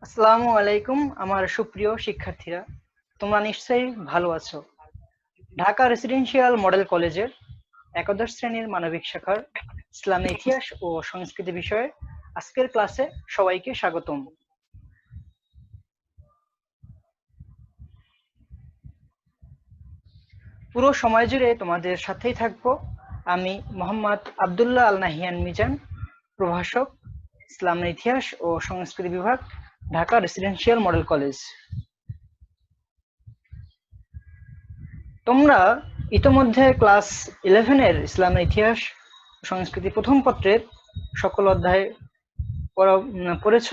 আসসালামু আলাইকুম আমার সুপ্রিয় শিক্ষার্থীরা, তোমরা নিশ্চয়ই ভালো আছো। ঢাকা রেসিডেন্সিয়াল মডেল কলেজের একাদশ শ্রেণীর মানবিক শাখার ইসলামী ইতিহাস ও সংস্কৃতি বিষয়ে আজকের ক্লাসে সবাইকে স্বাগতম। পুরো সময় জুড়ে তোমাদের সাথেই থাকবো আমি মোহাম্মদ আবদুল্লাহ আল নাহিয়ান মিজান, প্রভাষক, ইসলামী ইতিহাস ও সংস্কৃতি বিভাগ, ঢাকা রেসিডেন্সিয়াল মডেল কলেজ। তোমরা ইতোমধ্যে ক্লাস 11 এর ইসলামের ইতিহাস সংস্কৃতি প্রথম পত্রের সকল অধ্যায় পড়েছ,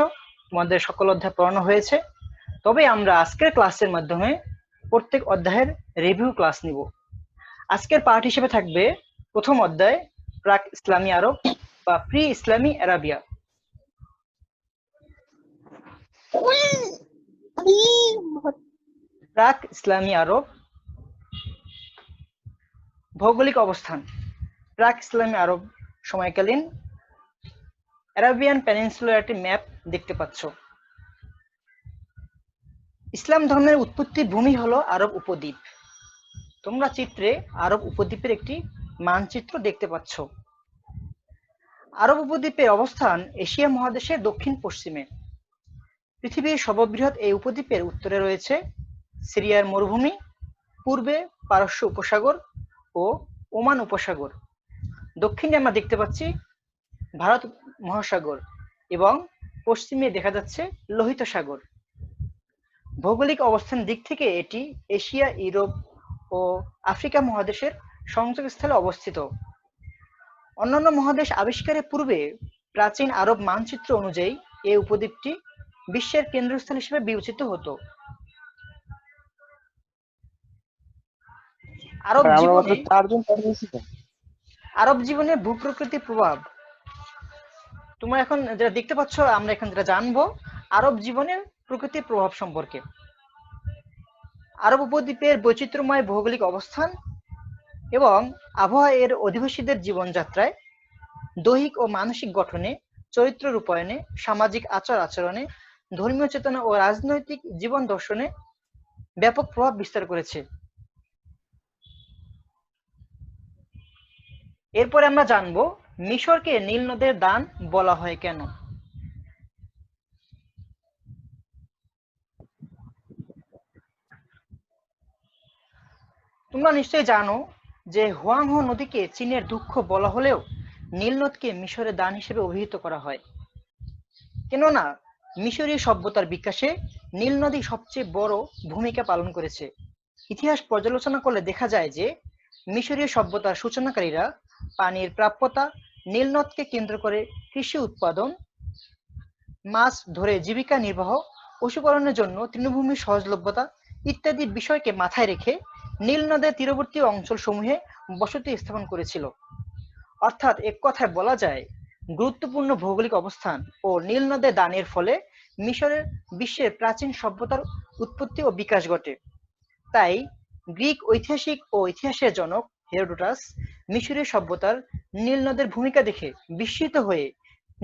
তোমাদের সকল অধ্যায় পড়ানো হয়েছে। তবে আমরা আজকের ক্লাসের মাধ্যমে প্রত্যেক অধ্যায়ের রিভিউ ক্লাস নিব। আজকের পাঠ হিসেবে থাকবে প্রথম অধ্যায় প্রাক ইসলামী আরব বা প্রি ইসলামী আরাবিয়া। প্রাক ইসলামী আরব, ভৌগোলিক অবস্থান। প্রাক ইসলামী আরব সময়কালীন আরাবিয়ান পেনিনসুলার একটি ম্যাপ দেখতে পাচ্ছ। ইসলাম ধর্মের উৎপত্তির ভূমি হলো আরব উপদ্বীপ। তোমরা চিত্রে আরব উপদ্বীপের একটি মানচিত্র দেখতে পাচ্ছ। আরব উপদ্বীপের অবস্থান এশিয়া মহাদেশের দক্ষিণ পশ্চিমে। পৃথিবীর সর্ববৃহৎ এই উপদ্বীপের উত্তরে রয়েছে সিরিয়ার মরুভূমি, পূর্বে পারস্য উপসাগর ও ওমান উপসাগর, দক্ষিণে আমরা দেখতে পাচ্ছি ভারত মহাসাগর এবং পশ্চিমে দেখা যাচ্ছে লোহিত সাগর। ভৌগোলিক অবস্থান দিক থেকে এটি এশিয়া, ইউরোপ ও আফ্রিকা মহাদেশের সংযোগস্থলে অবস্থিত। অন্যান্য মহাদেশ আবিষ্কারের পূর্বে প্রাচীন আরব মানচিত্র অনুযায়ী এই উপদ্বীপটি বিশ্বের কেন্দ্রস্থল হিসেবে বিবেচিত হতো। আরব জীবনে ভূপ্রকৃতির প্রভাব। তোমরা এখন যেটা দেখতে পাচ্ছ, আমরা এখন যেটা জানবো আরব জীবনের প্রকৃতির প্রভাব সম্পর্কে। আরব উপদ্বীপের বৈচিত্র্যময় ভৌগোলিক অবস্থান এবং আবহাওয়া এর অধিবাসীদের জীবনযাত্রায়, দৈহিক ও মানসিক গঠনে, চরিত্র রূপায়ণে, সামাজিক আচার আচরণে, ধর্মীয় চেতনা ও রাজনৈতিক জীবন দর্শনে ব্যাপক প্রভাব বিস্তার করেছে। এরপরে আমরা জানবো মিশরকে নীল নদের দান বলা হয় কেন। তোমরা নিশ্চয়ই জানো যে হুয়াংহো নদীকে চীনের দুঃখ বলা হলেও নীল নদকে মিশরের দান হিসেবে অভিহিত করা হয়। কেননা মিশরীয় সভ্যতার বিকাশে নীল নদী সবচেয়ে বড় ভূমিকা পালন করেছে। ইতিহাস পর্যালোচনা করলে দেখা যায় যে মিশরীয় সভ্যতার সূচনাকারীরা পানির প্রাপ্যতা, নীল নদকে কেন্দ্র করে কৃষি উৎপাদন, মাছ ধরে জীবিকা নির্বাহ, পশুপালনের জন্য তৃণভূমির সহজলভ্যতা ইত্যাদি বিষয়কে মাথায় রেখে নীল নদের তীরবর্তী অঞ্চলসমূহে বসতি স্থাপন করেছিল। অর্থাৎ এক কথায় বলা যায় গুরুত্বপূর্ণ ভৌগোলিক অবস্থান ও নীল নদের দানের ফলে মিশরের বিশ্বের প্রাচীন সভ্যতার উৎপত্তি ও বিকাশ ঘটে। তাই গ্রিক ঐতিহাসিক ও ইতিহাসের জনক হেরোডোটাস মিশরীয় সভ্যতার নীল নদের ভূমিকা দেখে বিস্মিত হয়ে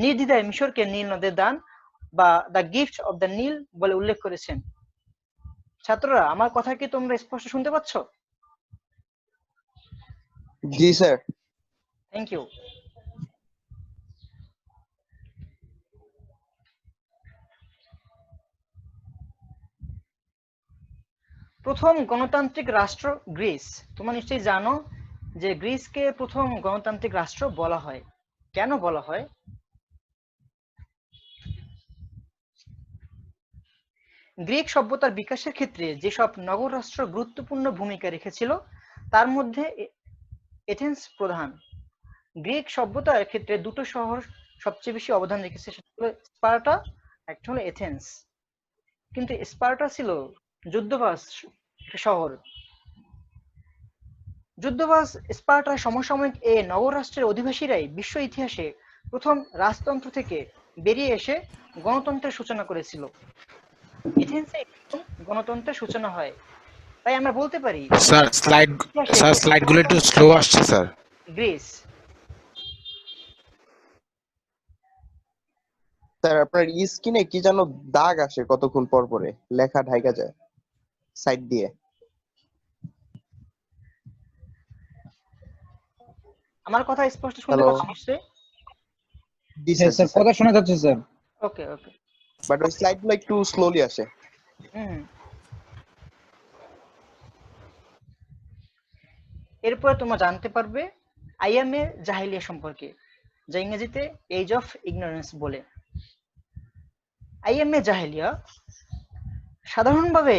নির্দ্বিধায় মিশরকে নীল নদের দান বা দ্য গিফট অব দ্য নীল বলে উল্লেখ করেছেন। ছাত্ররা, আমার কথা কি তোমরা স্পষ্ট শুনতে পাচ্ছ? জি স্যার। Thank you. প্রথম গণতান্ত্রিক রাষ্ট্র গ্রিস। তোমরা নিশ্চয়ই জানো যে গ্রিসকে প্রথম গণতান্ত্রিক রাষ্ট্র বলা হয়। কেন বলা হয়? গ্রিক সভ্যতার বিকাশের ক্ষেত্রে যেসব নগর রাষ্ট্র গুরুত্বপূর্ণ ভূমিকা রেখেছিল তার মধ্যে এথেন্স প্রধান। গ্রিক সভ্যতার ক্ষেত্রে দুটো শহর সবচেয়ে বেশি অবদান রেখেছে, সেটা হলো স্পার্টা, একটা হলো এথেন্স। কিন্তু স্পার্টা ছিল যুদ্ধবাজ শহর। যুদ্ধবাজ স্পার্টার সমসাময়িক এ নগর রাষ্ট্রের অধিবাসীরাই বিশ্ব ইতিহাসে প্রথম রাজতন্ত্র থেকে বেরিয়ে এসে গণতন্ত্রের সূচনা করেছিল। এথেন্সে গণতন্ত্রের সূচনা হয়। তাই আমরা বলতে পারি স্যার স্লাইডগুলো একটু স্লো আসছে স্যার। গ্রিস স্যার আপনার স্ক্রিনে কি যেন দাগ আসে কতক্ষণ পর পরে, লেখা ঢাইকা যায় সাইড দিয়ে। আমার কথা স্পষ্ট শুনতে হ্যালো, পাচ্ছেন নিশ্চয়ই? জি হ্যাঁ স্যার, স্যার, কথা শোনা যাচ্ছে স্যার। Okay okay. বাট ওই স্লাইডগুলো একটু স্লোলি আসে। হুম। এরপরে তোমরা জানতে পারবে আইয়ামে জাহিলিয়া সম্পর্কে, যা ইংরেজিতে এজ অফ ইগনোরেন্স বলে। আইয়ামে জাহিলিয়া সাধারণভাবে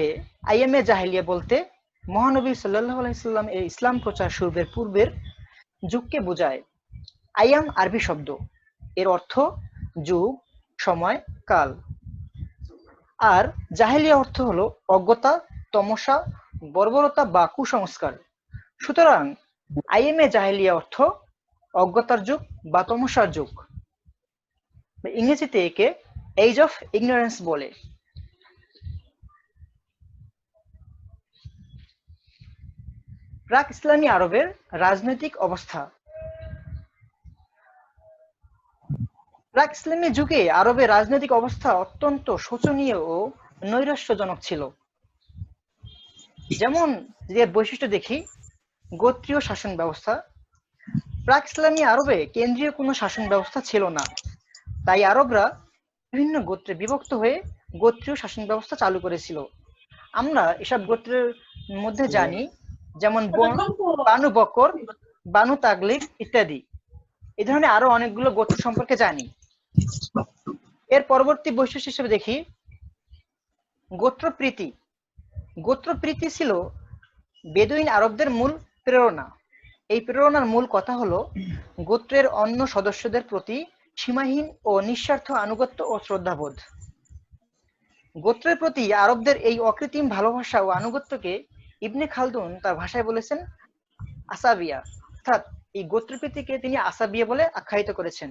আইয়ামে জাহিলিয়া বলতে মহানবী সাল্লাল্লাহু আলাইহি সাল্লাম এর ইসলাম প্রচার শুরুর পূর্বের যুগকে বোঝায়। আইয়াম আরবি শব্দ, এর অর্থ যুগ, সময়, কাল। আর জাহেলিয়া অর্থ হলো অজ্ঞতা, তমসা, বর্বরতা বা কুসংস্কার। সুতরাং আইএমএ জাহেলিয়া অর্থ অজ্ঞতার যুগ বা তমসার যুগ। ইংরেজিতে একে এজ অফ ইগনোরেন্স বলে। প্রাক ইসলামী আরবের রাজনৈতিক অবস্থা। প্রাক ইসলামী যুগে আরবের রাজনৈতিক অবস্থা অত্যন্ত শোচনীয় ও নৈরাশ্যজনক ছিল। যেমন যে বৈশিষ্ট্য দেখি, গোত্রীয় শাসন ব্যবস্থা। প্রাক ইসলামী আরবে কেন্দ্রীয় কোনো শাসন ব্যবস্থা ছিল না, তাই আরবরা বিভিন্ন গোত্রে বিভক্ত হয়ে গোত্রীয় শাসন ব্যবস্থা চালু করেছিল। আমরা এসব গোত্রের মধ্যে জানি, যেমন বানু বকর, বানু তাগলিব ইত্যাদি। এই ধরনের আরো অনেকগুলো গোত্র সম্পর্কে জানি। এর পরবর্তী বৈশিষ্ট্য হিসেবে দেখি গোত্রপ্রীতি। গোত্রপ্রীতি ছিল বেদুইন আরবদের মূল প্রেরণা। এই প্রেরণার মূল কথা হলো গোত্রের অন্য সদস্যদের প্রতি সীমাহীন ও নিঃস্বার্থ আনুগত্য ও শ্রদ্ধাবোধ। গোত্রের প্রতি আরবদের এই অকৃত্রিম ভালোবাসা ও আনুগত্যকে ইবনে খালদুন তার ভাষায় বলেছেন আসাবিয়া, অর্থাৎ এই গোত্রপ্রীতিকে তিনি আসাবিয়া বলে আখ্যায়িত করেছেন।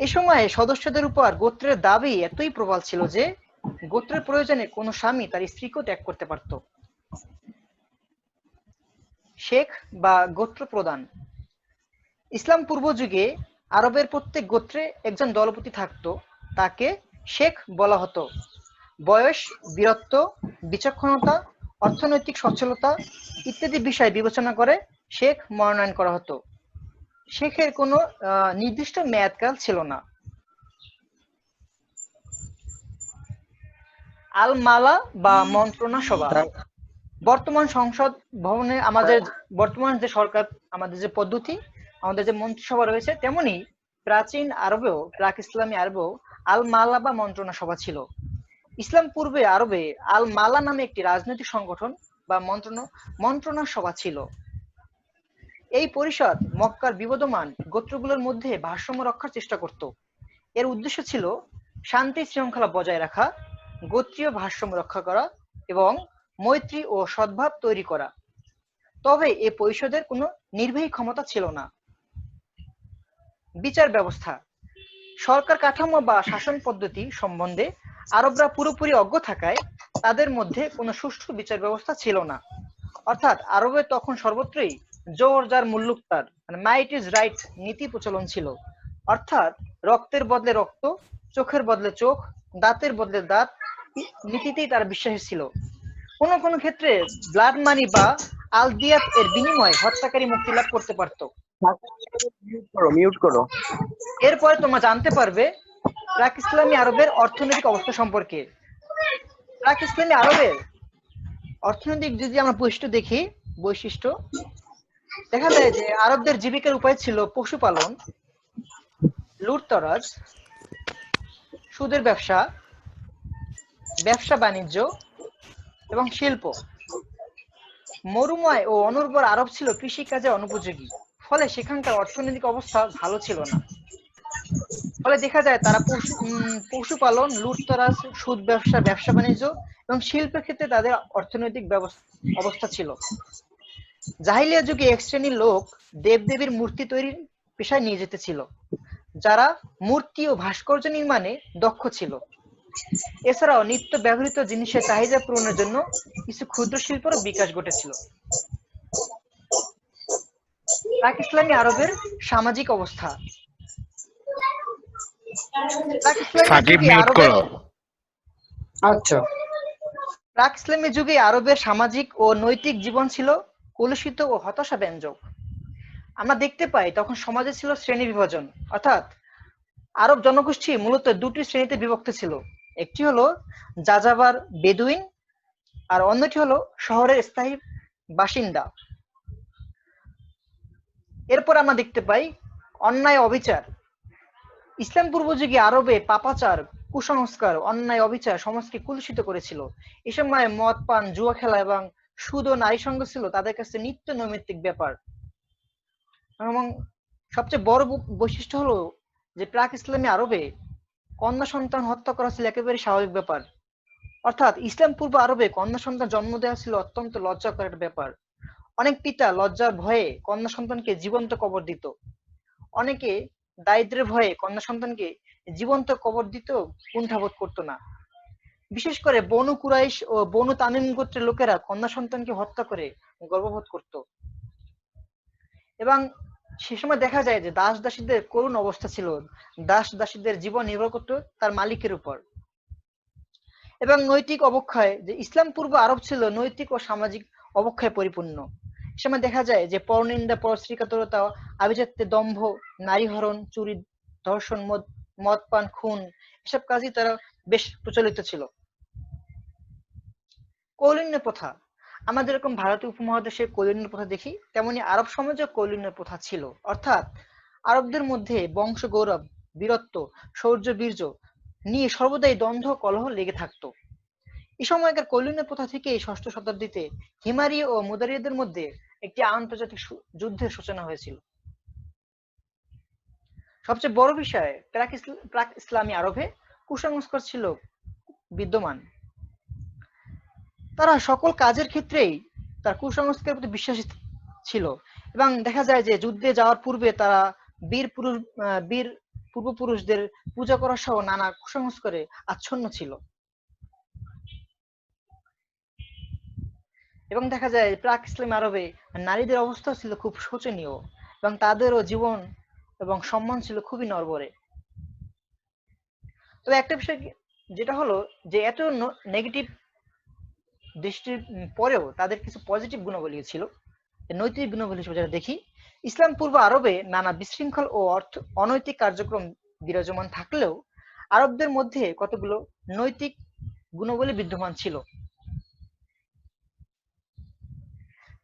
এ সময়ে সদস্যদের উপর গোত্রের দাবি এতই প্রবল ছিল যে গোত্রের প্রয়োজনে কোনো স্বামী তার স্ত্রীকেও ত্যাগ করতে পারত। শেখ বা গোত্র প্রদান। ইসলাম পূর্ব যুগে আরবের প্রত্যেক গোত্রে একজন দলপতি থাকত, তাকে শেখ বলা হতো। বয়স, বীরত্ব, বিচক্ষণতা, অর্থনৈতিক সচ্ছলতা ইত্যাদি বিষয় বিবেচনা করে শেখ মনোনয়ন করা হতো। শেখের কোনো নির্দিষ্ট মেয়াদকাল ছিল না। আল মালা বা মন্ত্রণা সভা। বর্তমান সংসদ ভবনে আমাদের বর্তমান যে সরকার, আমাদের যে পদ্ধতি, আমাদের যে মন্ত্রিসভা রয়েছে, তেমনি প্রাচীন আরবেও, প্রাক ইসলামী আরবেও আল মালা বা মন্ত্রণা সভা ছিল। ইসলাম পূর্বে আরবে আল মালা নামে একটি রাজনৈতিক সংগঠন বা মন্ত্রণা সভা ছিল। এই পরিষদ মক্কার বিবদমান গোত্রগুলোর মধ্যে ভারসাম্য রক্ষার চেষ্টা করত। এর উদ্দেশ্য ছিল শান্তি শৃঙ্খলা বজায় রাখা, গোত্রীয় ভারসাম্য রক্ষা করা এবং মৈত্রী ও সদ্ভাব তৈরি করা। তবে এ পরিষদের কোনো নির্বাহী ক্ষমতা ছিল না। বিচার ব্যবস্থা। সরকার কাঠামো বা শাসন পদ্ধতি সম্বন্ধে আরবরা পুরোপুরি অজ্ঞ থাকায় তাদের মধ্যে কোনো সুষ্ঠু বিচার ব্যবস্থা ছিল না। অর্থাৎ আরবে তখন সর্বত্রই জোর যার মুল্লুক তার, মানে মাইট ইজ রাইট নীতি প্রচলন ছিল। অর্থাৎ রক্তের বদলে রক্ত, চোখের বদলে চোখ, দাঁতের বদলে দাঁত নীতিতেই তারা বিশ্বাসী ছিল। কোনো কোনো ক্ষেত্রে ব্লাড মানি বা আলদিয়াত এর বিনিময়ে হত্যাকারী মুক্তি লাভ করতে পারত। মিউট করো। এরপরে তোমরা জানতে পারবে প্রাক ইসলামী আরবের অর্থনৈতিক অবস্থা সম্পর্কে। প্রাক ইসলামী আরবের অর্থনৈতিক যদি আমরা বৈশিষ্ট্য দেখা যায় যে আরবদের জীবিকার উপায় ছিল পশুপালন, লুটতরাজ, সুদের ব্যবসা, ব্যবসা বাণিজ্য এবং শিল্প। মরুময় ও অনুর্বর আরব ছিল কৃষিকাজে অনুপযোগী, ফলে সেখানকার অর্থনৈতিক অবস্থা ভালো ছিল না। ফলে দেখা যায় তারা পশুপালন, লুটতরাজ, সুদ ব্যবসা, ব্যবসা বাণিজ্য এবং শিল্পের ক্ষেত্রে তাদের অর্থনৈতিক অবস্থা ছিল। জাহিলিয়া যুগে এক শ্রেণীর লোক দেবদেবীর মূর্তি তৈরির পেশায় নিয়োজিত ছিল, যারা মূর্তি ও ভাস্কর্য নির্মাণে দক্ষ ছিল। এছাড়াও নিত্য ব্যবহৃত জিনিসের চাহিদা পূরণের জন্য কিছু ক্ষুদ্র শিল্পেরও বিকাশ ঘটেছিল। প্রাক ইসলামী আরবের সামাজিক অবস্থা। প্রাক ইসলামী সাকিব যুগে মিউট আরবের করো। আচ্ছা। প্রাক ইসলামী যুগে আরবের সামাজিক ও নৈতিক জীবন ছিল কলুষিত ও হতাশাব্যঞ্জক। আমরা দেখতে পাই তখন সমাজে ছিল শ্রেণী বিভাজন, অর্থাৎ আরব জনগোষ্ঠী মূলত দুটি শ্রেণীতে বিভক্ত ছিল। একটি হলো যাযাবার বেদুইন, আর অন্যটি হলো শহরের স্থায়ী বাসিন্দা। এরপর আমরা দেখতে পাই অন্যায় অবিচার। ইসলাম পূর্ব যুগে আরবে পাপাচার, কুসংস্কার, অন্যায় অবিচার সমাজকে কলুষিত করেছিল। এ সময় মদ পান, জুয়া খেলা এবং সুদ ও নারী সঙ্গ ছিল তাদের কাছে নিত্য নৈমিত্তিক ব্যাপার। এবং সবচেয়ে বড় বৈশিষ্ট্য হলো যে প্রাক ইসলামী আরবে কন্যা সন্তান হত্যা করা ছিল একেবারে স্বাভাবিক ব্যাপার। অর্থাৎ ইসলাম পূর্ব আরবে কন্যা সন্তান জন্ম দেওয়া ছিল অত্যন্ত লজ্জাকর একটা ব্যাপার। অনেক পিতা লজ্জার ভয়ে কন্যা সন্তানকে জীবন্ত কবর দিত। অনেকে দারিদ্র্যের ভয়ে কন্যা সন্তানকে জীবন্ত কবর দিতেও কুণ্ঠাবোধ করতো না। বিশেষ করে বনু কুরাইশ ও বনু তামিম গোত্রের লোকেরা কন্যা সন্তানকে হত্যা করে গর্ববোধ করত। এবং সে সময় দেখা যায় যে দাস দাসীদের করুণ অবস্থা ছিল। দাস দাসীদের জীবন নির্ভর করত তার মালিকের উপর। এবং নৈতিক অবক্ষয়, যে ইসলাম পূর্ব আরব ছিল নৈতিক ও সামাজিক অবক্ষয় পরিপূর্ণ। সে সময় দেখা যায় যে পরনিন্দা, পরশ্রীকাতরতা, আভিজাত্যে দম্ভ, নারী হরণ, চুরি, ধর্ষণ, মদ পান, খুন, এসব কাজই তারা বেশ প্রচলিত ছিল। কৌলিন্য প্রথা, আমরা যেরকম ভারতীয় উপমহাদেশে কৌলিন্য প্রথা দেখি, তেমনি আরব সমাজে কৌলিন্য প্রথা ছিল। অর্থাৎ আরবদের মধ্যে বংশ গৌরব, বীরত্ব, শৌর্য, বীর্য নিয়ে সর্বদাই দ্বন্দ্ব, কলহ লেগে থাকতো। এই সময়কার কৌলিন্য প্রথা থেকে ষষ্ঠ শতাব্দীতে হিমারি ও মুদারিয়াদের মধ্যে একটি আন্তর্জাতিক যুদ্ধের সূচনা হয়েছিল। সবচেয়ে বড় বিষয়, প্রাক ইসলামী আরবে কুসংস্কার ছিল বিদ্যমান। তারা সকল কাজের ক্ষেত্রেই তার কুসংস্কারের প্রতি বিশ্বাসী ছিল। এবং দেখা যায় যে যুদ্ধে যাওয়ার পূর্বে তারা বীর পূর্বপুরুষদের পূজা করা সহ নানা কুসংস্কারে আচ্ছন্ন ছিল। এবং দেখা যায় প্রাক ইসলামী আরবে নারীদের অবস্থা ছিল খুব শোচনীয়, এবং তাদেরও জীবন এবং সম্মান ছিল খুবই নড়বড়ে। তবে একটা বিষয় যেটা হলো যে এত নেগেটিভ দৃষ্টির পরেও তাদের কিছু পজিটিভ গুণাবলী ছিল। নৈতিক গুণাবলী হিসেবে যেটা দেখি, ইসলাম পূর্ব আরবে নানা বিশৃঙ্খল ও অনৈতিক কার্যক্রম বিরাজমান থাকলেও আরবদের মধ্যে কতগুলো নৈতিক গুণাবলী বিদ্যমান ছিল।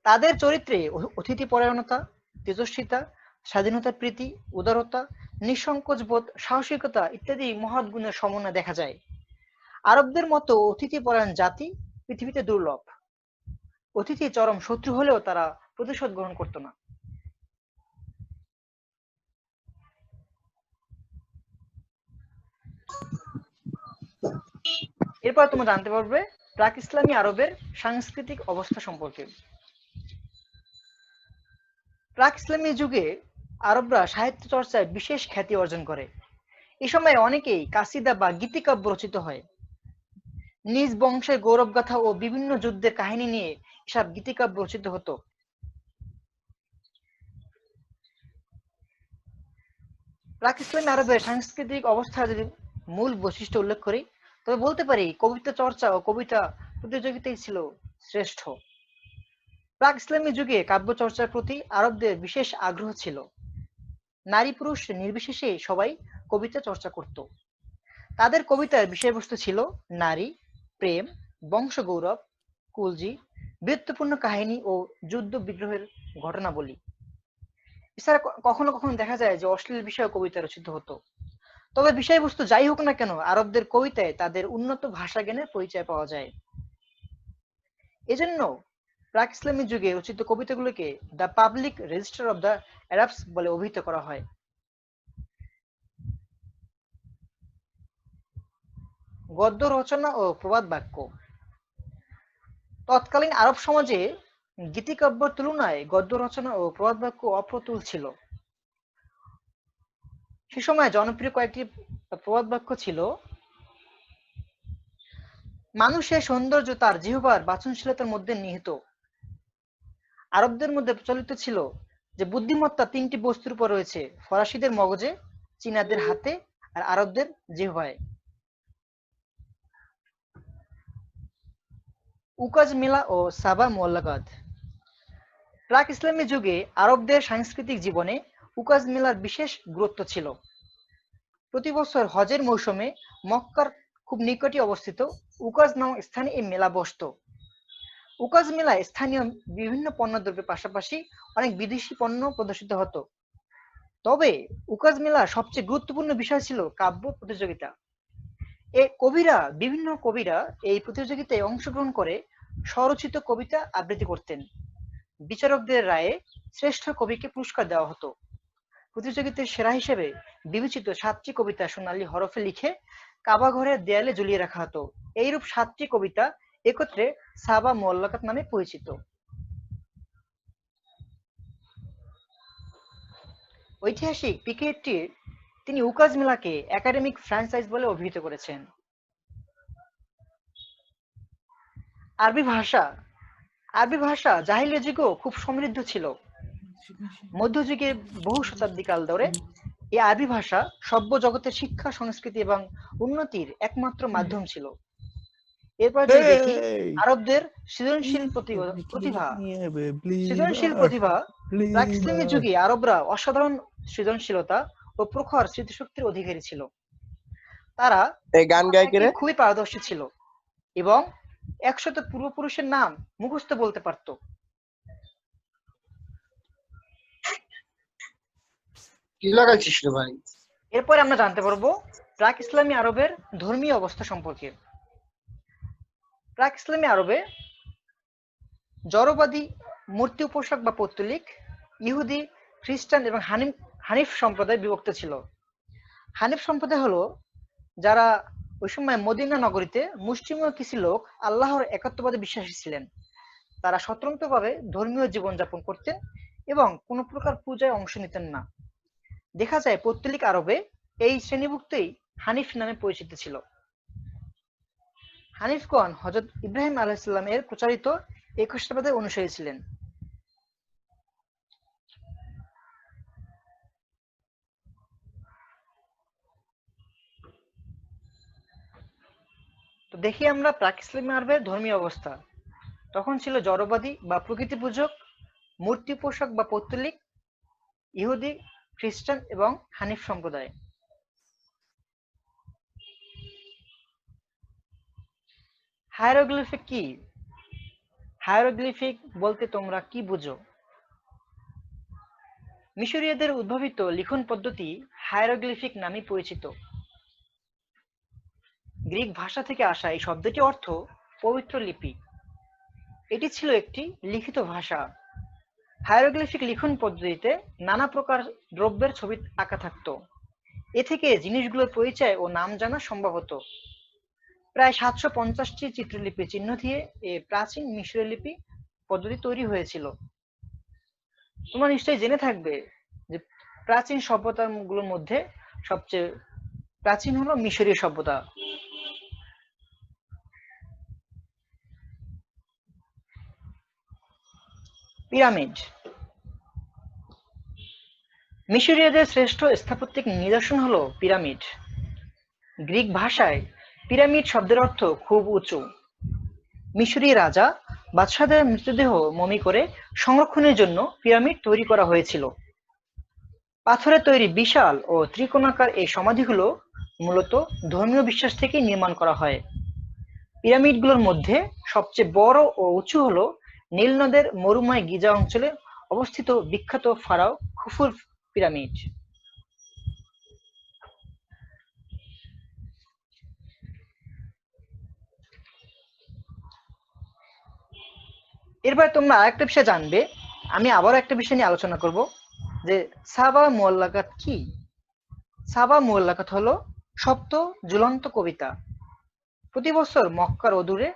তাদের চরিত্রে অতিথি পরায়ণতা, তেজস্বিতা, স্বাধীনতার প্রীতি, উদারতা, নিঃসংকোচ বোধ, সাহসিকতা ইত্যাদি মহৎ গুণের সমন্বয় দেখা যায়। আরবদের মতো অতিথি পরায়ণ জাতি পৃথিবীতে দুর্লভ। অতিথি চরম শত্রু হলেও তারা প্রতিশোধ গ্রহণ করত না। এরপর তোমরা জানতে পারবে প্রাক ইসলামী আরবের সাংস্কৃতিক অবস্থা সম্পর্কে। প্রাক ইসলামী যুগে আরবরা সাহিত্য চর্চায় বিশেষ খ্যাতি অর্জন করে। এই সময় অনেকেই কাসিদা বা গীতিকাব্য রচিত হয়। নিজ বংশের গৌরবগাথা ও বিভিন্ন যুদ্ধের কাহিনী নিয়ে এসব গীতিকাব্য রচিত হতো। প্রাক ইসলামী আরবের সাংস্কৃতিক অবস্থার যদি মূল বৈশিষ্ট্য উল্লেখ করি, তবে বলতে পারি কবিতা চর্চা ও কবিতা প্রতিযোগিতাই ছিল শ্রেষ্ঠ। প্রাক ইসলামী যুগে কাব্য চর্চার প্রতি আরবদের বিশেষ আগ্রহ ছিল। নারী পুরুষ নির্বিশেষে সবাই কবিতা চর্চা করত। তাদের কবিতার বিষয়বস্তু ছিল নারী, প্রেম, বংশগৌরব, কুলজি, বীরত্বপূর্ণ কাহিনী ও যুদ্ধ বিগ্রহের ঘটনাবলী। এছাড়া কখনো কখনো দেখা যায় যে অশ্লীল বিষয়ে কবিতা রচিত হতো। তবে বিষয়বস্তু যাই হোক না কেন, আরবদের কবিতায় তাদের উন্নত ভাষা জ্ঞানের পরিচয় পাওয়া যায়। এজন্য প্রাক ইসলামী যুগে রচিত কবিতাগুলোকে the public register of the Arabs বলে অভিহিত করা হয়। গদ্য রচনা ও প্রবাদ বাক্য। তৎকালীন আরব সমাজে গীতিকাব্যের তুলনায় গদ্য রচনা ও প্রবাদ বাক্য অপ্রতুল ছিল। সে সময় জনপ্রিয় কয়েকটি প্রবাদ বাক্য ছিল: মানুষের সৌন্দর্য তার জিহ্বার বাচনশীলতার মধ্যে নিহিত। আরবদের মধ্যে প্রচলিত ছিল যে বুদ্ধিমত্তা তিনটি বস্তুর উপর রয়েছে: ফরাসিদের মগজে, চীনাদের হাতে আর আরবদের জিহ্বায়। উকাজ মিলা ও সাবা মুআল্লাকাত। প্রাক ইসলামী যুগে আরবদের সাংস্কৃতিক জীবনে উকাজ মেলার বিশেষ গুরুত্ব ছিল। প্রতি বছর হজের মৌসুমে মক্কার খুব নিকটে অবস্থিত উকাজ নামক স্থানে এই মেলা বসত। উকাজ মেলায় স্থানীয় বিভিন্ন পণ্যদ্রব্যের পাশাপাশি অনেক বিদেশি পণ্য প্রদর্শিত হতো। তবে উকাজ মেলার সবচেয়ে গুরুত্বপূর্ণ বিষয় ছিল কাব্য প্রতিযোগিতা। বিভিন্ন কবিরা এই প্রতিযোগিতায় অংশগ্রহণ করে স্বরচিত কবিতা আবৃত্তি করতেন। বিচারকদের রায়ে শ্রেষ্ঠ কবিকে পুরস্কার দেওয়া হতো। প্রতিযোগিতার সেরা হিসেবে বিবেচিত 7টি কবিতা সোনালী হরফে লিখে কাবা ঘরের দেয়ালে ঝুলিয়ে রাখা হতো। এইরূপ 7টি কবিতা একত্রে সাবা মুআল্লাকাত নামে পরিচিত। ঐতিহাসিক পিকেটি তিনি উকাজ মেলাকে একাডেমিক ফ্র্যাঞ্চাইজ বলে অভিহিত করেছেন। আরবি ভাষা জাহিলিয়া যুগেও খুব সমৃদ্ধ ছিল। মধ্যযুগে বহু শতাব্দী কাল ধরে এই আরবি ভাষা সভ্য জগতের শিক্ষা, সংস্কৃতি এবং উন্নতির একমাত্র মাধ্যম ছিল। এরপর যদি দেখি আরবদের সৃজনশীল প্রতিভা। প্রাক ইসলামী যুগে আরবরা অসাধারণ সৃজনশীলতা ও প্রখর স্মৃতিশক্তির অধিকারী ছিল। তারা খুবই পারদর্শী ছিল এবং 100 পূর্বপুরুষের নাম মুখস্থ বলতে পারত। এরপরে আমরা জানতে পারবো প্রাক ইসলামী আরবের ধর্মীয় অবস্থা সম্পর্কে। প্রাক ইসলামী আরবে জড়বাদী, মূর্তি উপাসক বা পৌত্তলিক, ইহুদি, খ্রিস্টান এবং হানিফ সম্প্রদায় বিভক্ত ছিল। হানিফ সম্প্রদায় হলো যারা ওই সময় মদিনা নগরীতে মুসলিমীয় কিছু লোক আল্লাহর একত্ববাদে বিশ্বাসী ছিলেন। তারা স্বতন্ত্রভাবে ধর্মীয় জীবনযাপন করতেন এবং কোনো প্রকার পূজায় অংশ নিতেন না। দেখা যায় পৌত্তলিক আরবে এই শ্রেণীভুক্তই হানিফ নামে পরিচিত ছিল। হানিফগণ হযরত ইব্রাহিম আলাইহিসসালাম এর প্রচারিত এই খ্রিস্টবাদের অনুসারী ছিলেন। তো দেখি আমরা প্রাক ইসলামী আরবের ধর্মীয় অবস্থা। তখন ছিল জড়বাদী বা প্রকৃতি পূজক, মূর্তি উপাসক বা পৌত্তলিক, ইহুদি, খ্রিস্টান এবং হানিফ সম্প্রদায়। হায়ারোগ্লিফিক কি? হায়ারোগ্লিফিক বলতে তোমরা কি বুঝো? মিশরীয়দের উদ্ভাবিত লিখন পদ্ধতি হায়ারোগ্লিফিক নামে পরিচিত। গ্রিক ভাষা থেকে আসা এই শব্দটি অর্থ পবিত্র লিপি। এটি ছিল একটি লিখিত ভাষা। হায়ারোগ্লিফিক লিখন পদ্ধতিতে নানা প্রকার দ্রব্যের ছবি আঁকা থাকতো। এ থেকে জিনিসগুলোর পরিচয় ও নাম জানা সম্ভব হতো। প্রায় 750টি চিত্রলিপি চিহ্ন দিয়ে এই প্রাচীন মিশরীয় লিপি পদ্ধতি তৈরি হয়েছিল। তোমরা নিশ্চয়ই জেনে থাকবে যে প্রাচীন সভ্যতাগুলোর মধ্যে সবচেয়ে প্রাচীন হলো মিশরীয় সভ্যতা। পিরামিড। মিশরীয়দের শ্রেষ্ঠ স্থাপত্যিক নিদর্শন হলো পিরামিড। গ্রিক ভাষায় পিরামিড শব্দের অর্থ খুব উঁচু। মিশরীয় রাজা বাদশাদের মৃতদেহ মমি করে সংরক্ষণের জন্য পিরামিড তৈরি করা হয়েছিল। পাথরে তৈরি বিশাল ও ত্রিকোণাকার এই সমাধিগুলো মূলত ধর্মীয় বিশ্বাস থেকে নির্মাণ করা হয়। পিরামিডগুলোর মধ্যে সবচেয়ে বড় ও উঁচু হলো নীল নদের মরুময় গিজা অঞ্চলে অবস্থিত বিখ্যাত ফারাও খুফুর পিরামিড। এরপরে তোমরা আরেকটা বিষয় জানবে। আমি আবার একটা বিষয় নিয়ে আলোচনা করব যে সাবা মুআল্লাকাত কি? সাবা মুআল্লাকাত হলো সপ্ত ঝুলন্ত কবিতা। প্রতি বছর মক্কার অদূরে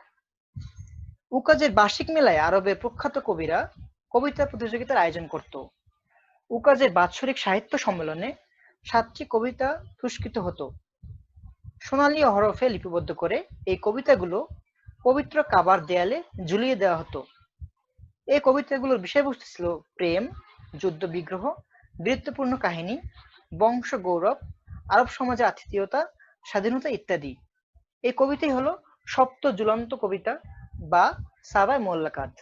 উকাজের বার্ষিক মেলায় আরবের প্রখ্যাত কবিরা কবিতা প্রতিযোগিতার আয়োজন করত। উকাজের বাৎসরিক সাহিত্য সম্মেলনে 7টি কবিতা পুরস্কৃত হতো। সোনালী হরফে লিপিবদ্ধ করে এই কবিতাগুলো পবিত্র কাবার দেয়ালে ঝুলিয়ে দেওয়া হতো। এই কবিতাগুলোর বিষয়বস্তু ছিল প্রেম, যুদ্ধ বিগ্রহ, বীরত্বপূর্ণ কাহিনী, বংশ গৌরব আরব সমাজে আতিথেয়তা, স্বাধীনতা ইত্যাদি। এই কবিতাই হলো সপ্ত ঝুলন্ত কবিতা বা সাবায়ে মুআল্লাকাত।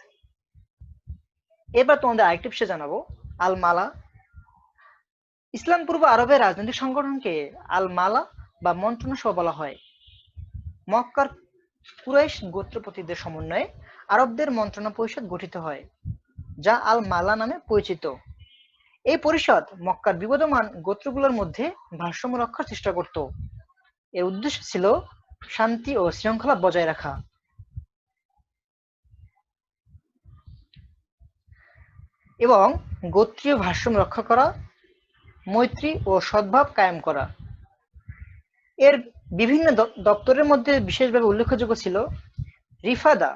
এবার তোমাদের আরেকটি বিষয় জানাবো, আল মালা। ইসলাম পূর্ব আরবের রাজনৈতিক সংগঠনকে আল মালা বা মন্ত্রণা সভা বলা হয়। মক্কার কুরাইশ গোত্রপতিদের সমন্বয়ে আরবদের মন্ত্রণা পরিষদ গঠিত হয়, যা আল মালা নামে পরিচিত। এই পরিষদ মক্কার বিবদমান গোত্রগুলোর মধ্যে ভারসাম্য রক্ষার চেষ্টা করত। এর উদ্দেশ্য ছিল শান্তি ও শৃঙ্খলা বজায় রাখা। এবং গোত্রীয় ভারসাম্য রক্ষা করা, মৈত্রী ও সদ্ভাব কায়েম করা। এর বিভিন্ন দপ্তরের মধ্যে বিশেষভাবে উল্লেখযোগ্য ছিল রিফাদা,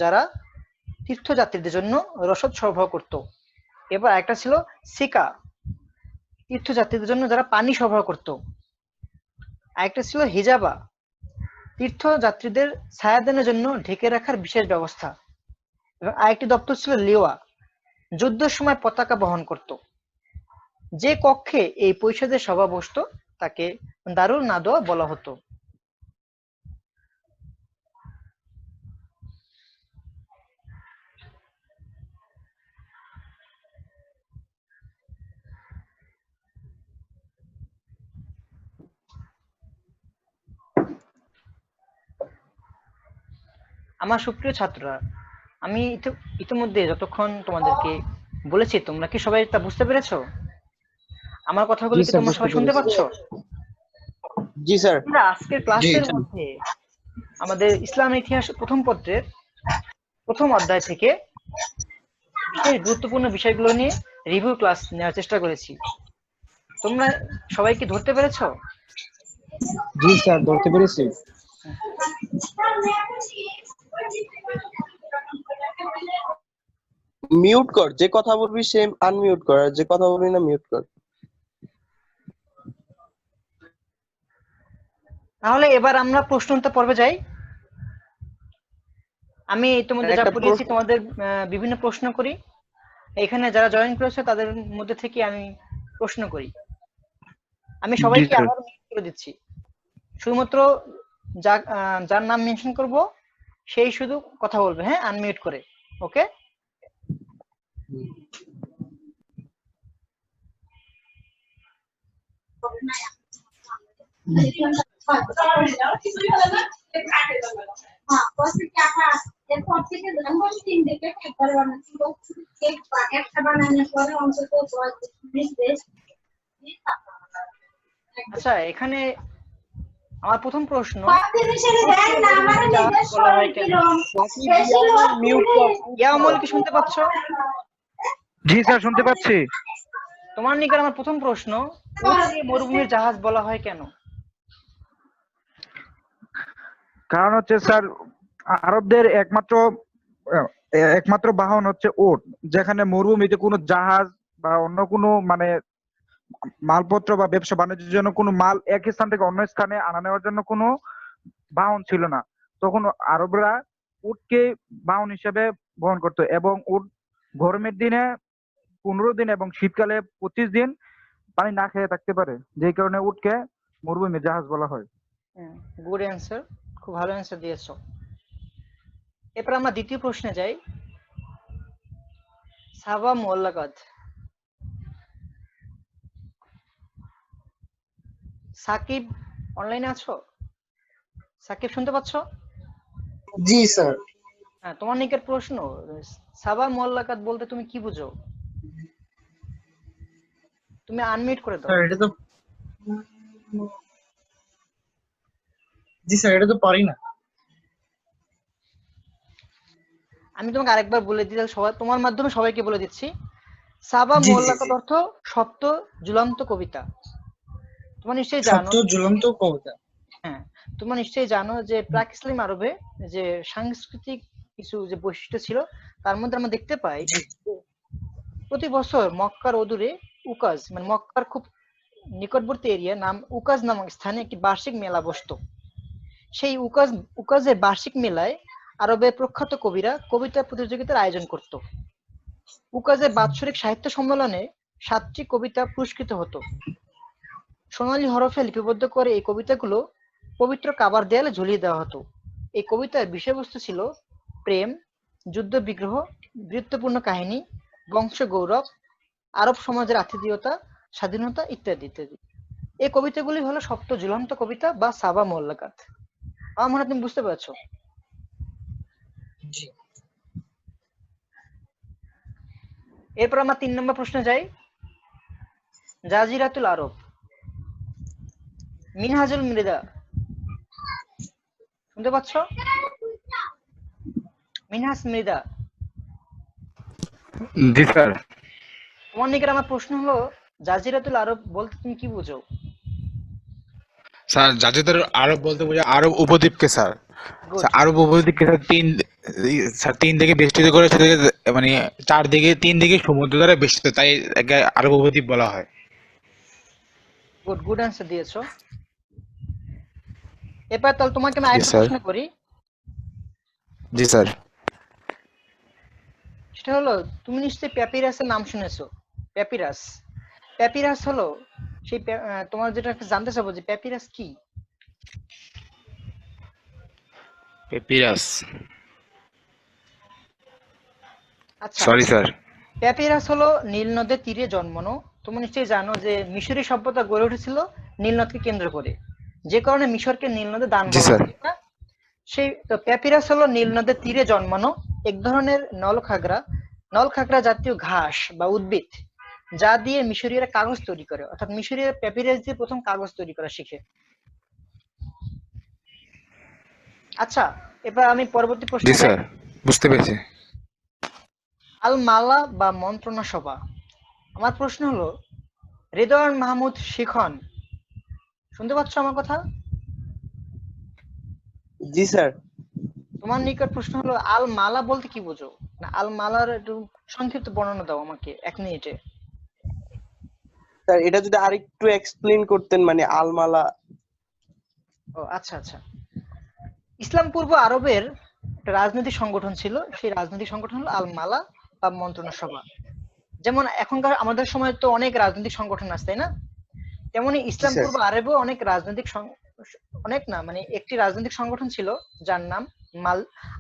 যারা তীর্থযাত্রীদের জন্য রসদ সরবরাহ করত। এবার একটা ছিল সিকা, তীর্থযাত্রীদের জন্য যারা পানি সরবরাহ করত। আরেকটা ছিল হিজাবা, তীর্থযাত্রীদের ছায়াদানের জন্য ঢেকে রাখার বিশেষ ব্যবস্থা। এবং আরেকটি দপ্তর ছিল লিওয়া, যুদ্ধের সময় পতাকা বহন করত। যে কক্ষে এই পরিষদের সভা বসত তাকে দারুল নাদওয়া বলা হতো। আমার সুপ্রিয় ছাত্ররা, আমি ইতিমধ্যে যতক্ষণ তোমাদেরকে বলেছি, তোমরা কি সবাই তা বুঝতে পেরেছো? আমার কথাগুলো জি কি স্যার, তোমরা বুঝতে সবাই শুনতে পেরেছি। পাচ্ছ? জি স্যার। আমরা আজকের ক্লাসের মধ্যে আমাদের ইসলাম ইতিহাস প্রথম পত্রের প্রথম অধ্যায় থেকে বিশেষ গুরুত্বপূর্ণ বিষয়গুলো নিয়ে রিভিউ ক্লাস নেওয়ার চেষ্টা করেছি। তোমরা সবাই কি ধরতে পেরেছো? জি স্যার, ধরতে পেরেছি। মিউট কর, যে কথা বলবি সে আনমিউট কর, আর যে কথা বলবি না মিউট কর। তাহলে এবার আমরা প্রশ্ন উত্তর পর্বে যাই। আমি ইতিমধ্যে যা একটা পড়িয়েছি তোমাদের বিভিন্ন প্রশ্ন করি। এখানে যারা জয়েন করেছে তাদের মধ্যে থেকে আমি প্রশ্ন করি। আমি জি সবাইকে স্যার। আবার মিউট করে দিচ্ছি। শুধুমাত্র যার নাম মেনশন করব সেই শুধু কথা বলবে, হ্যাঁ, আনমিউট করে। ওকে? আচ্ছা, এখানে আমার প্রথম প্রশ্ন, জাহাজ বলা হয় কেন? মিউট কর। ইয়ামল কি শুনতে পাচ্ছ? জি স্যার, শুনতে পাচ্ছি। তোমার নিকট আমার প্রথম প্রশ্ন, উটকে মরুভূমির জাহাজ বলা হয় কেন? কারণ হচ্ছে স্যার, আরবদের একমাত্র বাহন হচ্ছে উট, যেখানে মরুভূমিতে কোনো জাহাজ বা অন্য কোনো মানে মালপত্র বা ব্যবসা বাণিজ্যের জন্য কোনো মাল এক স্থান থেকে অন্য স্থানে আনা নেওয়ার জন্য কোনো বাহন ছিল না। তখন আরবরা উটকে বাহন হিসেবে বহন করতো, এবং উট গরমের দিনে 15 দিন এবং শীতকালে 25 দিন পানি না খেয়ে থাকতে পারে, যেই কারণে উটকে মরুভূমির জাহাজ বলা হয়। গুড অ্যান্সার, খুব ভালো অ্যান্সার দিয়েছো। এরপর আমরা দ্বিতীয় প্রশ্নে যাই। সাবা মুআল্লাকাত। সাকিব অনলাইনে আছো? সাকিব শুনতে পাচ্ছ? জি স্যার। হ্যাঁ, তোমার নিকট প্রশ্ন, সাবা মুআল্লাকাত বলতে তুমি কি বুঝো? তুমি আনমিউট করে দাও। স্যার এটা তো, জি স্যার, এটা তো পারি না। আমি তোমাকে আরেকবার বলে দিই, সবাই তোমার মাধ্যমে সবাইকে বলে দিচ্ছি। সাবা জি জি মুআল্লাকাত জি। অর্থ সপ্ত ঝুলন্ত কবিতা। তোমরা নিশ্চয়ই জানো, সপ্ত ঝুলন্ত কবিতা। হ্যাঁ, তোমরা নিশ্চয়ই জানো যে প্রাক ইসলাম আরবে যে সাংস্কৃতিক কিছু যে বৈশিষ্ট্য ছিল, তার মধ্যে আমরা দেখতে পাই জি। প্রতি বছর মক্কার অদূরে উকাজ, মানে মক্কার খুব নিকটবর্তী এরিয়া নাম উকাজ নামক স্থানে একটি বার্ষিক মেলা বসতো। সেই উকাজের বার্ষিক মেলায় আরবের প্রখ্যাত কবিরা কবিতা প্রতিযোগিতার আয়োজন করত। উকাজের বাৎসরিক সাহিত্য সম্মেলনে 7টি কবিতা পুরস্কৃত হতো। সোনালী হরফে লিপিবদ্ধ করে এই কবিতাগুলো পবিত্র কাবার দেয়ালে ঝুলিয়ে দেওয়া হতো। এই কবিতার বিষয়বস্তু ছিল প্রেম, যুদ্ধ বিগ্রহ, বীরত্বপূর্ণ কাহিনী, বংশ গৌরব, আরব সমাজের আতিথেয়তা, স্বাধীনতা ইত্যাদি ইত্যাদি। এই কবিতাগুলি হলো সপ্ত ঝুলন্ত কবিতা বা সাবা মোল্লাকাত। আমার মনে হয় তুমি বুঝতে পারছো। জি এরপর আমরা 3 নম্বর প্রশ্নে যাই। জাজিরাতুল আরব, মিনহাজুল মৃদা, শুনতে পাচ্ছ? মিনহাজ মৃদা, জি স্যার। তোমার নিকট আমার প্রশ্ন হলো, জাজিরাতুল আরব বলতে তুমি কি বুঝো? স্যার জাজিরাতুল আরব বলতে বোঝায় আরব উপদ্বীপকে স্যার। গুড। স্যার আরব উপদ্বীপকে স্যার স্যার 3 দিকে বেষ্টিত করে, সেটাকে মানে 4 দিকে 3 দিকে সমুদ্র দ্বারা বেষ্টিত, তাই একে আরব উপদ্বীপ বলা হয়। গুড, গুড অ্যান্সার দিয়েছো। এবার তাহলে তোমাকে আমি জি আরেকটা স্যার। প্রশ্ন করি। জি স্যার। সেটা হলো, তুমি নিশ্চয়ই প্যাপিরাসের নাম শুনেছো। প্যাপিরাস, প্যাপিরাস হলো সেই তোমার যেটা একটা জানতে চাবো যে প্যাপিরাস কি? পেপিরাস, আচ্ছা, সরি স্যার। প্যাপিরাস হলো নীল নদের তীরে জন্মানো। তুমি নিশ্চয়ই জানো যে মিশরী সভ্যতা গড়ে উঠেছিল নীল নদকে কেন্দ্র করে, যে কারণে মিশরকে নীল নদের দান জি বলা স্যার। হয়, তাই না? সেই তো প্যাপিরাস হলো নীল নদের তীরে জন্মানো এক ধরনের নলখাগড়া জাতীয় ঘাস বা উদ্ভিদ, যা দিয়ে মিশরীয়রা কাগজ তৈরি করে। অর্থাৎ মিশরীয় প্যাপিরাস দিয়ে প্রথম কাগজ তৈরি করা শিখে। আচ্ছা, এবার আমি পরবর্তী জি প্রশ্নে যাই। স্যার, বুঝতে পেরেছি। আল মালা বা মন্ত্রণা সভা। আমার প্রশ্ন হলো, রেদওয়ান মাহমুদ শিখন, শুনতে পাচ্ছ আমার কথা? জি স্যার। তোমার নিকট প্রশ্ন হলো, আল মালা বলতে কি বোঝো? না, আল মালার একটু সংক্ষিপ্ত বর্ণনা দাও আমাকে 1 মিনিটে। স্যার এটা যদি আরেকটু এক্সপ্লেইন করতেন, মানে আলমালা। ও আচ্ছা আচ্ছা, ইসলাম পূর্ব আরবের একটা রাজনৈতিক সংগঠন ছিল, সেই রাজনৈতিক সংগঠন হলো আল মালা বা মন্ত্রণা সভা। যেমন এখনকার আমাদের সময় তো অনেক রাজনৈতিক সংগঠন আছে, তাই না? তেমনি জি ইসলাম স্যার। পূর্ব আরবেও অনেক অনেক না মানে একটি রাজনৈতিক সংগঠন ছিল, যার নাম মাল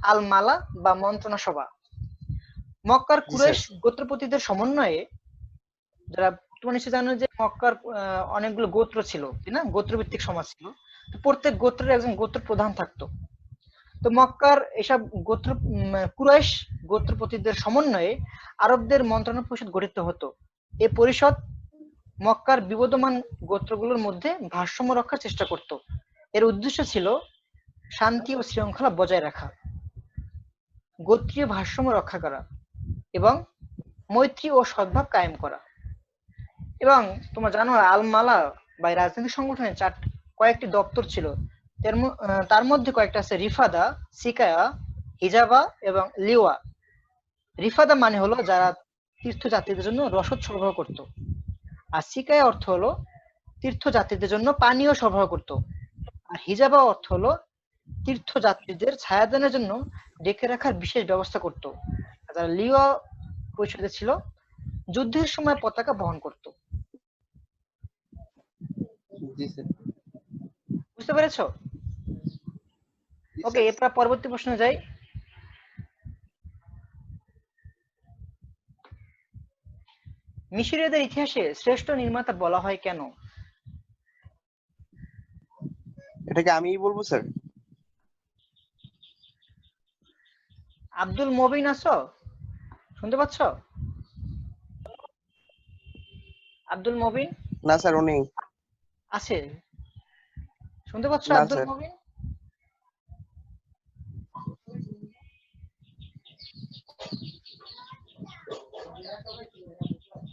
আল মালা বা মন্ত্রণা সভা। মক্কার জি স্যার। কুরাইশ গোত্রপতিদের সমন্বয়ে, যারা, তোমরা নিশ্চয়ই জানো যে মক্কার অনেকগুলো গোত্র ছিল, তাই না? গোত্রভিত্তিক সমাজ ছিল। তো প্রত্যেক গোত্রের একজন গোত্র প্রধান থাকতো। তো মক্কার এসব কুরাইশ গোত্রপতিদের সমন্বয়ে আরবদের মন্ত্রণা পরিষদ গঠিত হতো। এই পরিষদ মক্কার বিবদমান গোত্রগুলোর মধ্যে ভারসাম্য রক্ষার চেষ্টা করত। এর উদ্দেশ্য ছিল শান্তি ও শৃঙ্খলা বজায় রাখা, গোত্রীয় ভারসাম্য রক্ষা করা এবং মৈত্রী ও সদ্ভাব কায়েম করা। এবং তোমরা জানো আল মালা বা এই রাজনৈতিক সংগঠনের কয়েকটি দপ্তর ছিল। তার মধ্যে কয়েকটা আছে রিফাদা, সিকায়া, হিজাবা এবং লিওয়া। রিফাদা মানে হলো যারা তীর্থযাত্রীদের জন্য রসদ সরবরাহ করত, আর সিকায়া অর্থ হলো তীর্থযাত্রীদের জন্য পানীয় সরবরাহ করত, আর হিজাবা অর্থ হলো তীর্থযাত্রীদের ছায়াদানের জন্য ডেকে রাখার বিশেষ ব্যবস্থা করত। আর যারা লিওয়া পরিষদে ছিল, যুদ্ধের সময় পতাকা বহন করত। জি স্যার। বুঝতে পেরেছো? জি ওকে, স্যার। এরপর পরবর্তী প্রশ্নে যাই। মিশরীয়দের ইতিহাসে শ্রেষ্ঠ নির্মাতা বলা হয় কেন? এটাকে আমিই বলবো স্যার? আব্দুল মবিন আছো? শুনতে পাচ্ছ? আব্দুল মবিন না স্যার, উনি। আছে? শুনতে পাচ্ছ না আব্দুল স্যার। মবিন?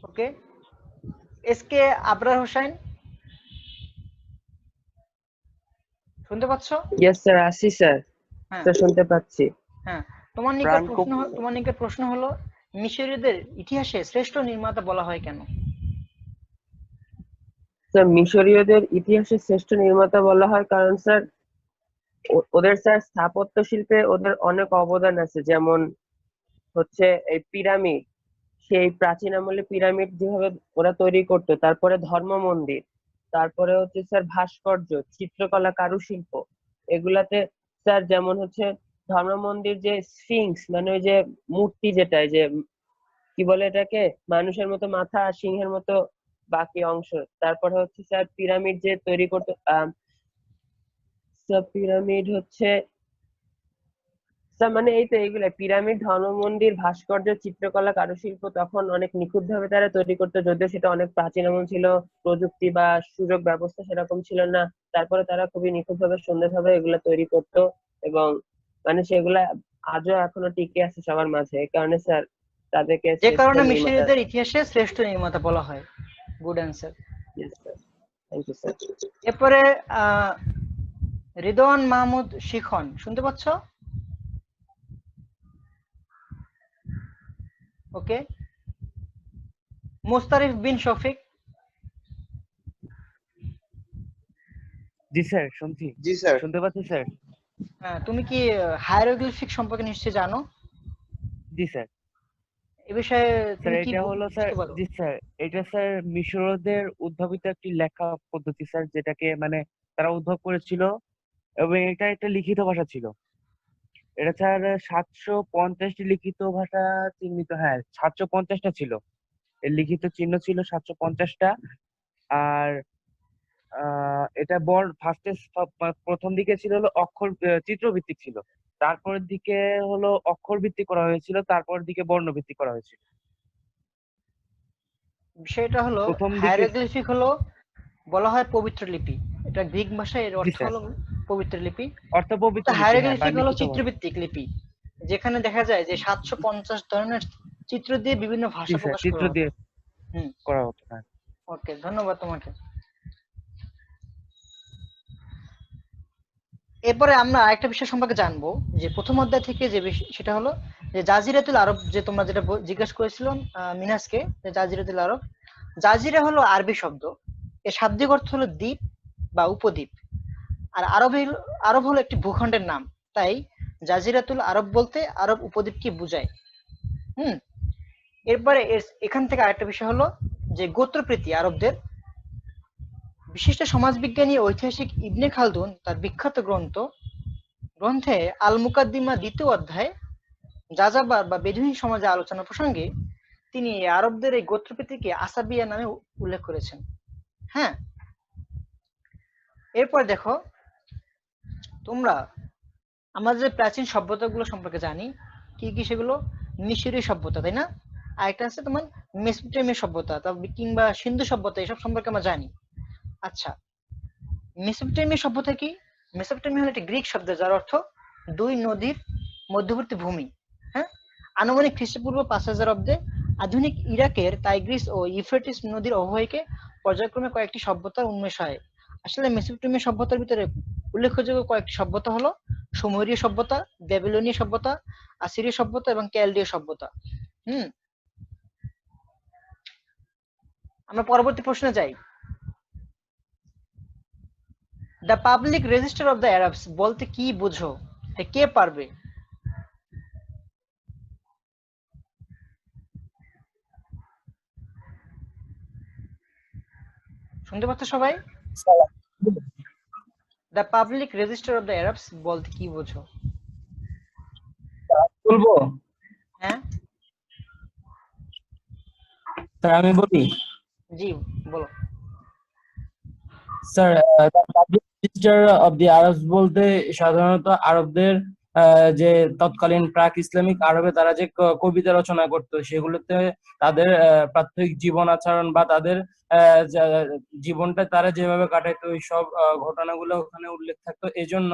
ওকে, এস কে আবরার হোসেন, শুনতে পাচ্ছ? ইয়েস স্যার, আসি স্যার। হ্যাঁ স্যার শুনতে পাচ্ছি। হ্যাঁ, ফ্রাঙ্কো। তোমার নিকট প্রশ্ন হলো, মিশরীয়দের ইতিহাসে শ্রেষ্ঠ নির্মাতা বলা হয় কেন? স্যার মিশরীয়দের ইতিহাসে শ্রেষ্ঠ নির্মাতা বলা হয় কারণ স্যার ওদের স্যার স্থাপত্য শিল্পে ওদের অনেক অবদান আছে। যেমন হচ্ছে এই পিরামিড, সেই প্রাচীন আমলে পিরামিড যেভাবে ওরা তৈরি করতো, তারপরে ধর্ম মন্দির, তারপরে হচ্ছে স্যার ভাস্কর্য, চিত্রকলা, কারুশিল্প, এগুলাতে স্যার যেমন হচ্ছে ধর্ম মন্দির যে স্ফিংস মানে ওই যে মূর্তি, যেটা এই যে কি বলে এটাকে, মানুষের মতো মাথা আর সিংহের মতো বাকি অংশ। তারপরে হচ্ছে স্যার পিরামিড যে তৈরি করতে স্যার পিরামিড হচ্ছে স্যার মানে এই তো এইগুলা পিরামিড, ধর্ম মন্দির, ভাস্কর্য, চিত্রকলা, কারুশিল্প তখন অনেক নিখুঁত ভাবে তারা তৈরি করতো, যদিও সেটা অনেক প্রাচীন আমল ছিল, প্রযুক্তি বা সুযোগ ব্যবস্থা সেরকম ছিল না। তারপরে তারা খুবই নিখুঁত ভাবে সুন্দরভাবে এগুলা তৈরি করতো, এবং মানে সেগুলা আজও এখনো টিকে আছে সবার মাঝে। এই কারণে স্যার তাদেরকে যে শ্রেষ্ঠ কারণে নির্মাতা। মিশরীয়দের ইতিহাসে শ্রেষ্ঠ নির্মাতা বলা হয়। Good answer. Thank you sir. এরপরে আহ রিদওয়ান মাহমুদ শিখন, শুনতে পাচ্ছ? ওকে। মুস্তারিফ বিন শফিক, জি স্যার, শুনছি, জি স্যার। শুনতে পাচ্ছি স্যার। তুমি কি হায়ারোগ্লিফিক সম্পর্কে নিশ্চয়ই জানো? জি স্যার। এ বিষয়ে স্যার তুমি কি এটা হলো স্যার, বুঝতে পারো? জি স্যার, এটা স্যার মিশরীয়দের উদ্ভাবিত একটি লেখা পদ্ধতি স্যার, যেটাকে মানে তারা উদ্ভব করেছিল, এবং এটা একটা লিখিত ভাষা ছিল। এটা স্যার 750টি লিখিত ভাষা চিহ্নিত, হ্যাঁ 750টা ছিল, এর লিখিত চিহ্ন ছিল 750টা। আর এটা ফার্স্টে প্রথম দিকে ছিল হলো অক্ষর চিত্রভিত্তিক ছিল, তারপরের দিকে হলো অক্ষর ভিত্তিক করা হয়েছিল, তারপরের দিকে বর্ণ ভিত্তিক করা হয়েছিল। বিষয়টা হলো প্রথম দিকে, হায়ারোগ্লিফিক হলো বলা হয় পবিত্র লিপি। এটা গ্রিক ভাষায় এর জি অর্থ স্যার, হলো পবিত্র লিপি। অর্থপবিত্র লিপি, হ্যাঁ, বা হায়ারোগ্লিফিক হলো লিখিত ভাষা। চিত্রভিত্তিক লিপি, যেখানে দেখা যায় যে 750 ধরনের চিত্র দিয়ে বিভিন্ন জি ভাষা স্যার, প্রকাশ চিত্র করা হতো। দিয়ে হুম, করা হতো, হ্যাঁ। ওকে, ধন্যবাদ তোমাকে। এরপরে আমরা আরেকটা বিষয় সম্পর্কে জানবো, যে প্রথম অধ্যায় থেকে যে সেটা হলো যে জাজিরাতুল আরব, যে তোমরা যেটা জিজ্ঞেস করেছিলাম মিনাসকে, যে জাজিরাতুল আরব। জাজিরা হলো আরবি শব্দ, এর শাব্দিক অর্থ হলো দ্বীপ বা উপদ্বীপ। আর আরব হলো একটি ভূখণ্ডের নাম, তাই জাজিরাতুল আরব বলতে আরব উপদ্বীপকে বোঝায়। হুম। এরপরে এখান থেকে আরেকটা বিষয় হলো যে গোত্রপ্রীতি আরবদের। বিশিষ্ট সমাজবিজ্ঞানী ঐতিহাসিক ইবনে খালদুন তার বিখ্যাত গ্রন্থে আল মুকাদ্দিমা দ্বিতীয় অধ্যায়ে যাযাবার বা বেদুইন সমাজে আলোচনা প্রসঙ্গে তিনি এই আরবদের এই গোত্রপ্রীতিকে আসাবিয়া নামে উল্লেখ করেছেন। হ্যাঁ। এরপর দেখো, তোমরা আমরা যে প্রাচীন সভ্যতাগুলো সম্পর্কে জানি, কি কি সেগুলো? মিশরীয় সভ্যতা, তাই না? আর একটা আছে তোমার মেসোপটেমিয়া সভ্যতা, কিংবা সিন্ধু সভ্যতা, এসব সম্পর্কে আমরা জানি। আচ্ছা, মেসোপটেমিয়া সভ্যতা কি? মেসোপটেমিয়া হলো একটি গ্রিক শব্দ যার অর্থ দুই নদীর মধ্যবর্তী ভূমি। হ্যাঁ, আনুমানিক খ্রিস্টপূর্ব 5000 অব্দে আধুনিক ইরাকের টাইগ্রিস ও ইউফ্রেটিস নদীর অববাহিকে পর্যায়ক্রমে কয়েকটি সভ্যতার উন্মেষ হয়। আসলে মেসোপটেমিয়া সভ্যতার ভিতরে উল্লেখযোগ্য কয়েকটি সভ্যতা হলো সুমেরীয় সভ্যতা, ব্যাবিলনীয় সভ্যতা, আসিরীয় সভ্যতা এবং ক্যালডীয় সভ্যতা। হুম। আমরা পরবর্তী প্রশ্নে যাই। The public register of the Arabs বলতে কি বুঝো? কে পারবে? শুনতে পাচ্ছ সবাই? The public register of the Arabs বলতে কি বুঝো? বলবো হ্যাঁ, স্যার, আমি বলি জি বলো। Sir, public register of the Arabs বলতে সাধারণত আরবদের যে তৎকালীন প্রাক ইসলামিক আরবে তারা যে কবিতা রচনা করতো, সেগুলোতে তাদের প্রাত্যহিক জীবন আচরণ বা তাদের জীবনটা তারা যেভাবে কাটাইতো ওই সব ঘটনাগুলো ওখানে উল্লেখ থাকতো। এজন্য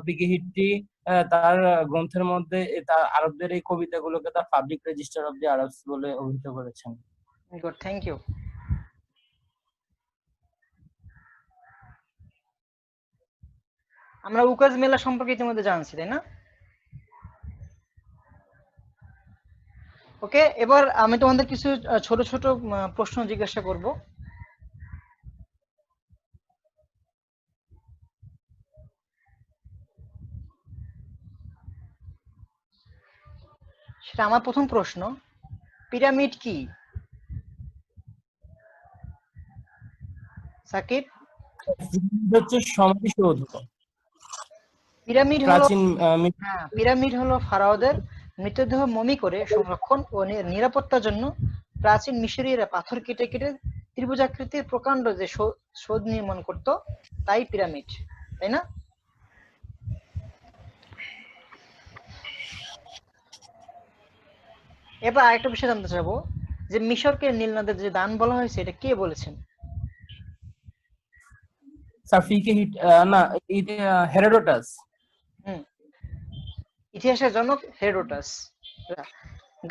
পিকে হিট্টি তার গ্রন্থের মধ্যে তার আরবদের এই কবিতাগুলোকে তার public register of the Arabs বলে অভিহিত করেছেন। Good, thank you. আমরা উকাজ মেলা সম্পর্কে ইতিমধ্যে জানছি, তাই না? ওকে, এবার আমি তোমাদের কিছু ছোট ছোট প্রশ্ন জিজ্ঞাসা করব। সেটা আমার প্রথম প্রশ্ন, পিরামিড কি? সাকিব? হচ্ছে সমাধিসৌধ। পিরামিড হলো প্রাচীন হ্যাঁ, পিরামিড হলো ফারাওদের মৃতদেহ মমি করে সংরক্ষণ ও নিরাপত্তার জন্য প্রাচীন মিশরীয়রা পাথর কেটে কেটে ত্রিভুজাকৃতির প্রকাণ্ড যে সৌধ নির্মাণ করত, তাই পিরামিড, তাই না? এবার আরেকটা বিষয় জানতে চাবো যে মিশরকে নীল নদের যে দান বলা হয়েছে এটা কে বলেছেন? সাফিকে না, হেরোডোটাস। হুম, ইতিহাসের জনক হেরোডোটাস।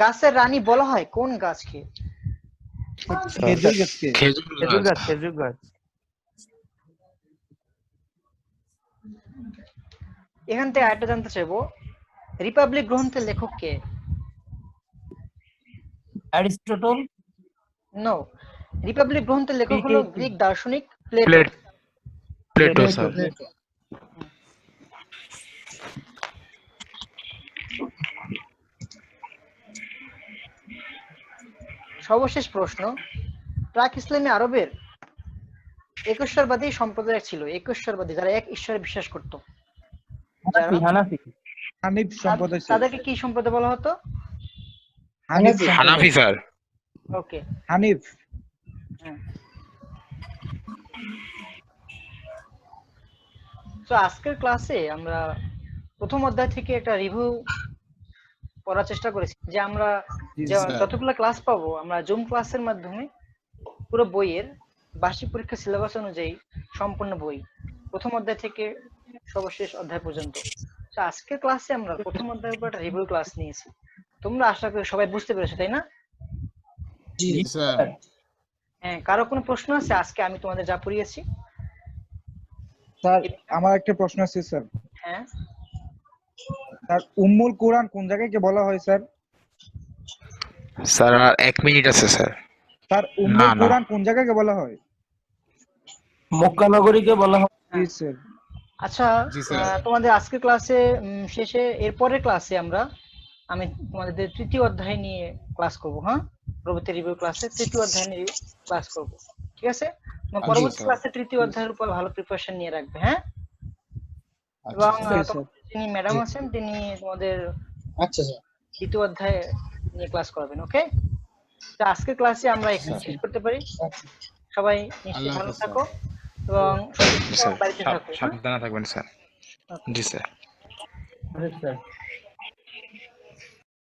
গাছের রানী বলা হয় কোন গাছকে? খেজুর গাছকে। খেজুর খেজুর গাছ। গাছ, খেজুর গাছ। এখান থেকে আরেকটা জানতে চাইবো, রিপাবলিক গ্রন্থের লেখক কে? অ্যারিস্টটল। নো, রিপাবলিক গ্রন্থের লেখক হলো গ্রিক দার্শনিক প্লেটো। Plato Plato sir. সর্বশেষ প্রশ্ন, প্রাক ইসলামী আরবের একেশ্বরবাদী সম্প্রদায় ছিল, একেশ্বরবাদী যারা এক ঈশ্বরে বিশ্বাস করত, যারা হানাফি। হানিফ সম্প্রদায় ছিল। তাদেরকে কি সম্প্রদায় বলা হতো? হানিফ হানাফি স্যার। ওকে, হানিফ। তো আজকের ক্লাসে আমরা প্রথম অধ্যায় থেকে একটা রিভিউ করার চেষ্টা করেছি, যে আমরা যতগুলো ক্লাস পাবো আমরা জুম ক্লাসের মাধ্যমে পুরো বইয়ের বার্ষিক পরীক্ষা সিলেবাস অনুযায়ী সম্পূর্ণ বই প্রথম অধ্যায় থেকে সর্বশেষ অধ্যায় পর্যন্ত। তো আজকের ক্লাসে আমরা প্রথম অধ্যায়ের উপর একটা রিভিউ ক্লাস নিয়েছি। তোমরা আশা করি সবাই বুঝতে পেরেছো, তাই না? হ্যাঁ, কারো কোনো প্রশ্ন আছে আজকে আমি তোমাদের যা পড়িয়েছি? স্যার আমার একটা প্রশ্ন আছে স্যার। হ্যাঁ স্যার উম্মুল কুরআন কোন জায়গায় বলা হয় স্যার? স্যার আর 1 মিনিট আছে স্যার। স্যার উম্মুল কুরআন কোন জায়গায় বলা হয়? মক্কা নগরীকে বলা হয়। জি স্যার। আচ্ছা, তোমাদের আজকের ক্লাসে শেষে এরপরের ক্লাসে আমি তোমাদের তৃতীয় অধ্যায় নিয়ে ক্লাস করব। হ্যাঁ, পরবর্তী রিভিউ ক্লাসে তৃতীয় অধ্যায় নিয়ে ক্লাস করব, ঠিক আছে? পরবর্তী ক্লাসে তৃতীয় অধ্যায়ের উপর ভালো প্রিপারেশন নিয়ে রাখবে। হ্যাঁ, এবং যিনি ম্যাডাম আছেন তিনি তোমাদের দ্বিতীয় অধ্যায় নিয়ে ক্লাস করবেন। ওকে, তো আজকের ক্লাসে আমরা এখানে শেষ করতে পারি। সবাই নিশ্চয়ই ভালো থাকো এবং বাড়িতে থাকো। সাবধানে থাকবেন স্যার। জি স্যার। স্যার